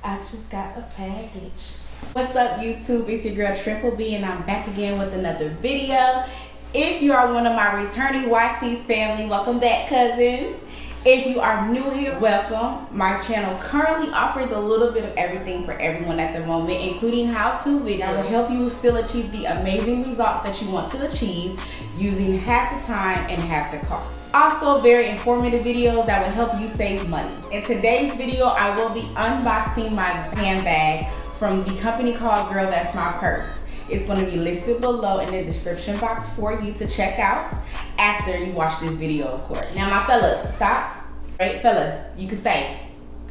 I just got a package. What's up, YouTube? It's your girl Triple B, and I'm back again with another video. If you are one of my returning YT family, welcome back, cousins. If you are new here, welcome. My channel currently offers a little bit of everything for everyone at the moment, including how-to videos that will help you still achieve the amazing results that you want to achieve using half the time and half the cost. Also, very informative videos that will help you save money. In today's video, I will be unboxing my handbag from the company called Girl That's My Purse. It's going to be listed below in the description box for you to check out after you watch this video, of course. Now, my fellas, stop. Right, fellas, you can stay.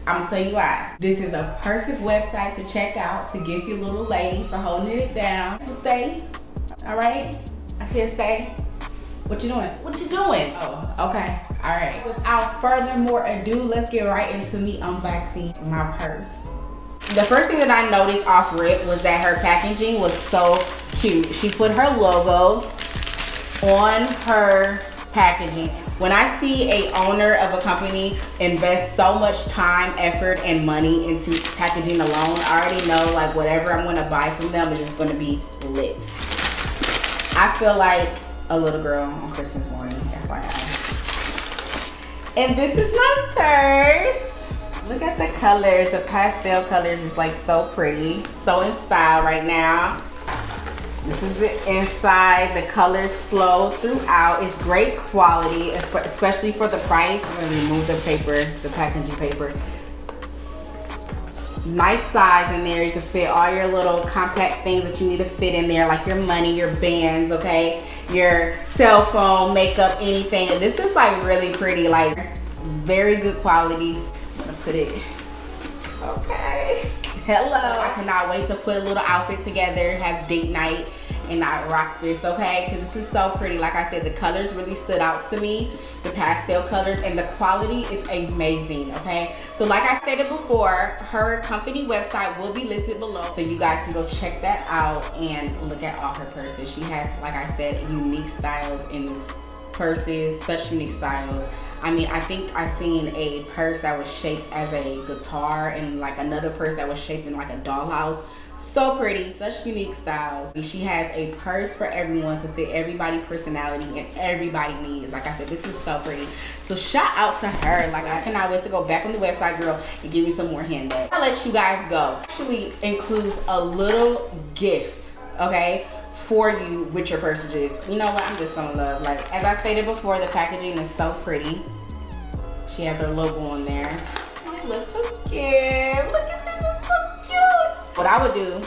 I'm gonna tell you why. This is a perfect website to check out to give your little lady for holding it down. So stay, all right? I said stay. What you doing? What you doing? Oh, okay, all right. Without further more ado, let's get right into me unboxing my purse. The first thing that I noticed off rip was that her packaging was so cute. She put her logo on her packaging. When I see a owner of a company invest so much time, effort, and money into packaging alone, I already know like whatever I'm gonna buy from them is just gonna be lit. I feel like a little girl on Christmas morning, FYI. And this is my purse. Look at the colors, the pastel colors is like so pretty, so in style right now. This is the inside, the colors flow throughout. It's great quality, especially for the price. I'm gonna remove the paper, the packaging paper. Nice size in there. You can fit all your little compact things that you need to fit in there, like your money, your bands, okay? Your cell phone, makeup, anything. And this is like really pretty, like very good quality. I'm gonna put it, okay. Hello. I cannot wait to put a little outfit together, have date night, and I rock this, okay? Because this is so pretty. Like I said, the colors really stood out to me, the pastel colors, and the quality is amazing, okay? So like I stated before, her company website will be listed below, so you guys can go check that out and look at all her purses. She has, like I said, unique styles in purses, such unique styles. I mean, I think I seen a purse that was shaped as a guitar and like another purse that was shaped in like a dollhouse. So pretty, such unique styles. And she has a purse for everyone to fit everybody's personality and everybody needs. Like I said, this is so pretty. So shout out to her. Like I cannot wait to go back on the website, girl, and give me some more handbags. I'll let you guys go. Actually includes a little gift, okay, for you with your purchases. You know what, I'm just so in love. Like as I stated before, the packaging is so pretty. She has her logo on there. It looks so cute. Look at this, it's so cute. What I would do is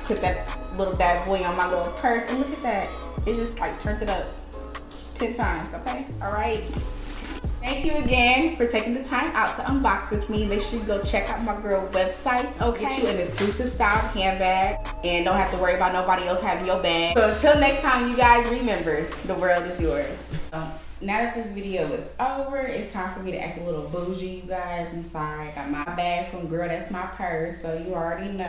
put that little bad boy on my little purse, and look at that. It just like turned it up 10 times, okay? All right. Thank you again for taking the time out to unbox with me. Make sure you go check out my girl website. Okay. Get you an exclusive style handbag and don't have to worry about nobody else having your bag. So until next time, you guys, remember, the world is yours. Now that this video is over, it's time for me to act a little bougie, you guys. I'm sorry. I got my bag from Girl That's My Purse, so you already know.